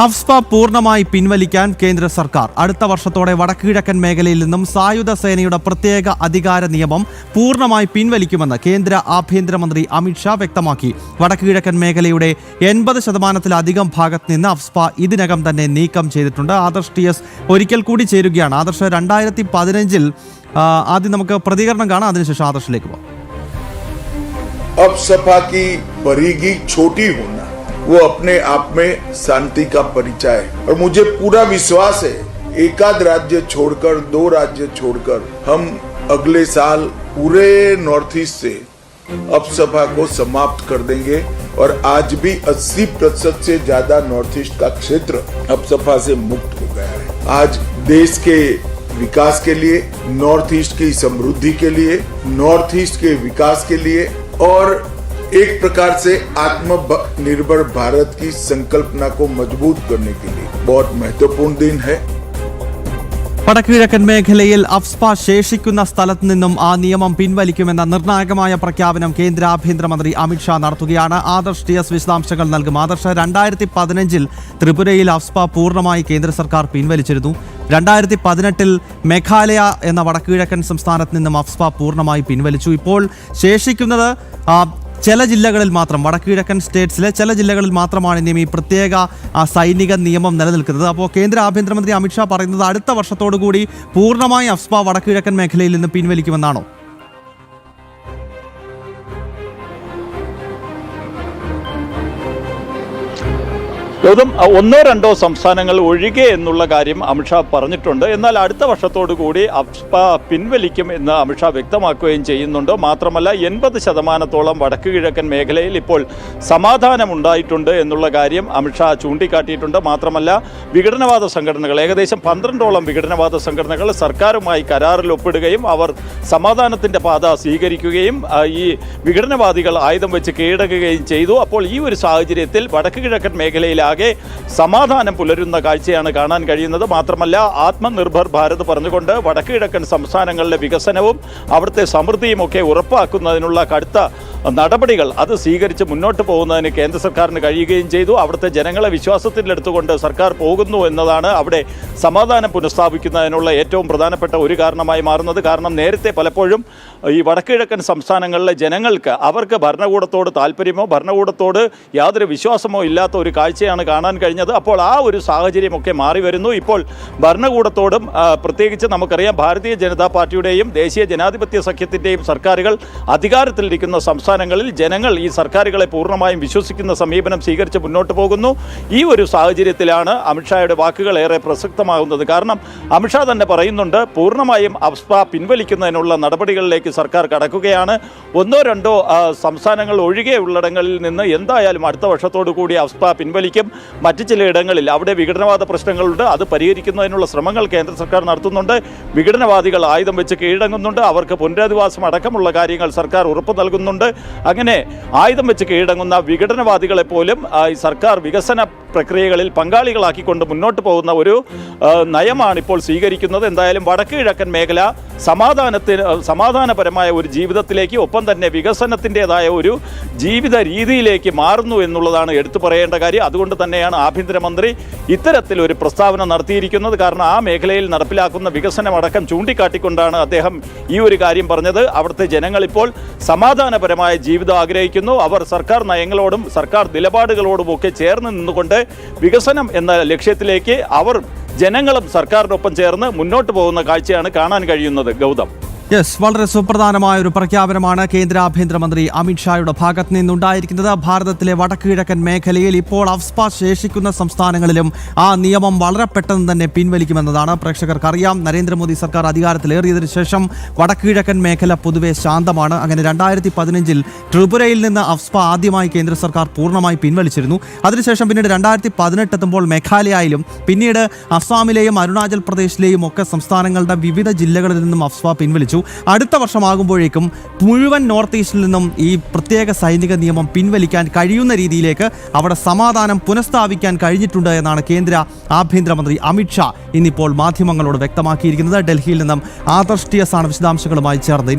AFSPA പൂർണ്ണമായി പിൻവലിക്കാൻ കേന്ദ്ര സർക്കാർ. അടുത്ത വർഷത്തോടെ വടക്കുകിഴക്കൻ മേഖലയിൽ നിന്നും സായുധ സേനയുടെ പ്രത്യേക അധികാര നിയമം പൂർണ്ണമായി പിൻവലിക്കുമെന്ന് കേന്ദ്ര ആഭ്യന്തരമന്ത്രി അമിത്ഷാ വ്യക്തമാക്കി. വടക്കുകിഴക്കൻ മേഖലയുടെ 80% ഭാഗത്ത് നിന്ന് അഫ്സ്പ ഇതിനകം തന്നെ നീക്കം ചെയ്തിട്ടുണ്ട്. ആദർശ് TS ഒരിക്കൽ കൂടി ചേരുകയാണ്. ആദർശ്, 2015 ആദ്യം നമുക്ക് പ്രതികരണം കാണാം, അതിനുശേഷം ആദർശിലേക്ക് പോകാം. अब सपा की परिधि छोटी होना वो अपने आप में शांति का परिचय है और मुझे पूरा विश्वास है एकाध राज्य छोड़कर 2 राज्य छोड़कर हम अगले साल पूरे नॉर्थ ईस्ट से अपसपा को समाप्त कर देंगे और आज भी 80% से ज्यादा नॉर्थ ईस्ट का क्षेत्र अपसपा से मुक्त हो गया है. आज देश के विकास के लिए, नॉर्थ ईस्ट की समृद्धि के लिए, नॉर्थ ईस्ट के विकास के लिए और एक प्रकार से आत्मनिर्भर भारत की संकल्पना को मजबूत करने के लिए बहुत महत्वपूर्ण दिन है. വടക്കുകിഴക്കൻ മേഖലയിൽ അഫ്സ്പ ശേഷിക്കുന്ന സ്ഥലത്ത് നിന്നും ആ നിയമം പിൻവലിക്കുമെന്ന നിർണായകമായ പ്രഖ്യാപനം കേന്ദ്ര ആഭ്യന്തരമന്ത്രി അമിത്ഷാ നടത്തുകയാണ്. ആദർശ് TS വിശദാംശങ്ങൾ നൽകും. ആദർശ്, 2015 ത്രിപുരയിൽ അഫ്സ്പ പൂർണ്ണമായി കേന്ദ്ര സർക്കാർ പിൻവലിച്ചിരുന്നു. 2018 മേഘാലയ എന്ന വടക്കുകിഴക്കൻ സംസ്ഥാനത്ത് നിന്നും അഫ്സ്പ പൂർണ്ണമായി പിൻവലിച്ചു. ഇപ്പോൾ ശേഷിക്കുന്നത് ചില ജില്ലകളിൽ മാത്രം, വടക്കുകിഴക്കൻ സ്റ്റേറ്റ്സിലെ ചില ജില്ലകളിൽ മാത്രമാണ് ഇനിയും ഈ പ്രത്യേക സൈനിക നിയമം നിലനിൽക്കുന്നത്. അപ്പോൾ കേന്ദ്ര ആഭ്യന്തരമന്ത്രി അമിത്ഷാ പറയുന്നത് അടുത്ത വർഷത്തോടു കൂടി പൂർണ്ണമായി അഫ്സ്പ വടക്കുകിഴക്കൻ മേഖലയിൽ നിന്ന് പിൻവലിക്കുമെന്നാണോ? ഗൗതം, 1-2 സംസ്ഥാനങ്ങൾ ഒഴികെ എന്നുള്ള കാര്യം അമിത്ഷാ പറഞ്ഞിട്ടുണ്ട്. എന്നാൽ അടുത്ത വർഷത്തോടു കൂടി അഫ്സ്പ പിൻവലിക്കും എന്ന് അമിത്ഷാ വ്യക്തമാക്കുകയും ചെയ്യുന്നുണ്ട്. മാത്രമല്ല 80% വടക്ക് കിഴക്കൻ മേഖലയിൽ ഇപ്പോൾ സമാധാനമുണ്ടായിട്ടുണ്ട് എന്നുള്ള കാര്യം അമിത്ഷാ ചൂണ്ടിക്കാട്ടിയിട്ടുണ്ട്. മാത്രമല്ല വിഘടനവാദ സംഘടനകൾ, ഏകദേശം 12ഓളം വിഘടനവാദ സംഘടനകൾ സർക്കാരുമായി കരാറിൽ ഒപ്പിടുകയും അവർ സമാധാനത്തിൻ്റെ പാത സ്വീകരിക്കുകയും ഈ വിഘടനവാദികൾ ആയുധം വെച്ച് കീഴടക്കുകയും ചെയ്തു. അപ്പോൾ ഈ ഒരു സാഹചര്യത്തിൽ വടക്ക് കിഴക്കൻ മേഖലയിലാകെ സമാധാനം പുലരുന്ന കാഴ്ചയാണ് കാണാൻ കഴിയുന്നത്. മാത്രമല്ല ആത്മനിർഭർ ഭാരത് പറഞ്ഞുകൊണ്ട് വടക്ക് കിഴക്കൻ സംസ്ഥാനങ്ങളിലെ വികസനവും അവിടുത്തെ സമൃദ്ധിയും ഒക്കെ ഉറപ്പാക്കുന്നതിനുള്ള കടുത്ത നടപടികൾ അത് സ്വീകരിച്ച് മുന്നോട്ട് പോകുന്നതിന് കേന്ദ്ര സർക്കാരിന് കഴിയുകയും ചെയ്തു. അവിടുത്തെ ജനങ്ങളെ വിശ്വാസത്തിലെടുത്തുകൊണ്ട് സർക്കാർ പോകുന്നു എന്നതാണ് അവിടെ സമാധാനം പുനഃസ്ഥാപിക്കുന്നതിനുള്ള ഏറ്റവും പ്രധാനപ്പെട്ട ഒരു കാരണമായി മാറുന്നത്. കാരണം നേരത്തെ പലപ്പോഴും ഈ വടക്കുകിഴക്കൻ സംസ്ഥാനങ്ങളിലെ ജനങ്ങൾക്ക് അവർക്ക് ഭരണകൂടത്തോട് താല്പര്യമോ ഭരണകൂടത്തോട് യാതൊരു വിശ്വാസമോ ഇല്ലാത്ത ഒരു കാഴ്ചയാണ് കാണാൻ കഴിഞ്ഞത്. അപ്പോൾ ആ ഒരു സാഹചര്യമൊക്കെ മാറി വരുന്നു. ഇപ്പോൾ ഭരണകൂടത്തോടും പ്രത്യേകിച്ച് നമുക്കറിയാം ഭാരതീയ ജനതാ പാർട്ടിയുടെയും ദേശീയ ജനാധിപത്യ സഖ്യത്തിൻ്റെയും സർക്കാരുകൾ അധികാരത്തിലിരിക്കുന്ന സംസ്ഥാനങ്ങളിൽ ജനങ്ങൾ ഈ സർക്കാരുകളെ പൂർണ്ണമായും വിശ്വസിക്കുന്ന സമീപനം സ്വീകരിച്ച് മുന്നോട്ട് പോകുന്നു. ഈ ഒരു സാഹചര്യത്തിലാണ് അമിത്ഷായുടെ വാക്കുകൾ ഏറെ പ്രസക്തമാകുന്നത്. കാരണം അമിത്ഷാ തന്നെ പറയുന്നുണ്ട് പൂർണ്ണമായും അഫ്സ്പ പിൻവലിക്കുന്നതിനുള്ള നടപടികളിലേക്ക് സർക്കാർ കടക്കുകയാണ്. 1-2 സംസ്ഥാനങ്ങൾ ഒഴികെയുള്ളിടങ്ങളിൽ നിന്ന് എന്തായാലും അടുത്ത വർഷത്തോടു കൂടി അഫ്സ്പ പിൻവലിക്കും. മറ്റ് ചിലയിടങ്ങളിൽ അവിടെ വിഘടനവാദ പ്രശ്നങ്ങളുണ്ട്, അത് പരിഹരിക്കുന്നതിനുള്ള ശ്രമങ്ങൾ കേന്ദ്ര സർക്കാർ നടത്തുന്നുണ്ട്. വിഘടനവാദികൾ ആയുധം വെച്ച് കീഴടങ്ങുന്നുണ്ട്, അവർക്ക് പുനരധിവാസം അടക്കമുള്ള കാര്യങ്ങൾ സർക്കാർ ഉറപ്പ് നൽകുന്നുണ്ട്. അങ്ങനെ ആയുധം വെച്ച് കീഴടങ്ങുന്ന വിഘടനവാദികളെ പോലും ഈ സർക്കാർ വികസന പ്രക്രിയകളിൽ പങ്കാളികളാക്കിക്കൊണ്ട് മുന്നോട്ട് പോകുന്ന ഒരു നയമാണ് ഇപ്പോൾ സ്വീകരിക്കുന്നത്. എന്തായാലും വടക്ക് കിഴക്കൻ മേഖല സമാധാനപരമായ ഒരു ജീവിതത്തിലേക്ക് ഒപ്പം തന്നെ വികസനത്തിൻ്റെതായ ഒരു ജീവിത രീതിയിലേക്ക് മാറുന്നു എന്നുള്ളതാണ് എടുത്തു പറയേണ്ട കാര്യം. അതുകൊണ്ട് തന്നെയാണ് ആഭ്യന്തരമന്ത്രി ഇത്തരത്തിലൊരു പ്രസ്താവന നടത്തിയിരിക്കുന്നത്. കാരണം ആ മേഖലയിൽ നടപ്പിലാക്കുന്ന വികസനമടക്കം ചൂണ്ടിക്കാട്ടിക്കൊണ്ടാണ് അദ്ദേഹം ഈ ഒരു കാര്യം പറഞ്ഞത്. അവിടുത്തെ ജനങ്ങൾ ഇപ്പോൾ സമാധാനപരമായ ജീവിതം ആഗ്രഹിക്കുന്നു. അവർ സർക്കാർ നയങ്ങളോടും സർക്കാർ നിലപാടുകളോടുമൊക്കെ ചേർന്ന് നിന്നുകൊണ്ട് വികസനം എന്ന ലക്ഷ്യത്തിലേക്ക് അവർ ജനങ്ങളും സർക്കാരിനൊപ്പം ചേർന്ന് മുന്നോട്ട് പോകുന്ന കാഴ്ചയാണ് കാണാൻ കഴിയുന്നത്. ഗൗതം, വളരെ സുപ്രധാനമായ ഒരു പ്രഖ്യാപനമാണ് കേന്ദ്ര ആഭ്യന്തരമന്ത്രി അമിത്ഷായുടെ ഭാഗത്ത് നിന്നുണ്ടായിരിക്കുന്നത്. ഭാരതത്തിലെ വടക്കുകിഴക്കൻ മേഖലയിൽ ഇപ്പോൾ അഫ്സ്പ ശേഷിക്കുന്ന സംസ്ഥാനങ്ങളിലും ആ നിയമം വളരെ പെട്ടെന്ന് തന്നെ പിൻവലിക്കുമെന്നതാണ് പ്രേക്ഷകർക്ക് അറിയാം. നരേന്ദ്രമോദി സർക്കാർ അധികാരത്തിലേറിയതിനു ശേഷം വടക്കുകിഴക്കൻ മേഖല പൊതുവെ ശാന്തമാണ്. അങ്ങനെ 2015 ത്രിപുരയിൽ നിന്ന് അഫ്സ്പ ആദ്യമായി കേന്ദ്ര സർക്കാർ പൂർണ്ണമായി പിൻവലിച്ചിരുന്നു. അതിനുശേഷം പിന്നീട് 2018 എത്തുമ്പോൾ മേഘാലയയിലും പിന്നീട് അസ്സാമിലെയും അരുണാചൽ പ്രദേശിലെയും ഒക്കെ സംസ്ഥാനങ്ങളുടെ വിവിധ ജില്ലകളിൽ നിന്നും അഫ്സ്പ പിൻവലിച്ചു. അടുത്ത വർഷമാകുമ്പോഴേക്കും മുഴുവൻ നോർത്ത് ഈസ്റ്റിൽ നിന്നും ഈ പ്രത്യേക സൈനിക നിയമം പിൻവലിക്കാൻ കഴിയുന്ന രീതിയിലേക്ക് അവിടെ സമാധാനം പുനഃസ്ഥാപിക്കാൻ കഴിഞ്ഞിട്ടുണ്ട് എന്നാണ് കേന്ദ്ര ആഭ്യന്തരമന്ത്രി അമിത്ഷാ ഇന്നിപ്പോൾ മാധ്യമങ്ങളോട് വ്യക്തമാക്കിയിരിക്കുന്നത്. ഡൽഹിയിൽ നിന്നും ആദർശ് TS ആണ് വിശദാംശങ്ങളുമായി ചേർന്നത്.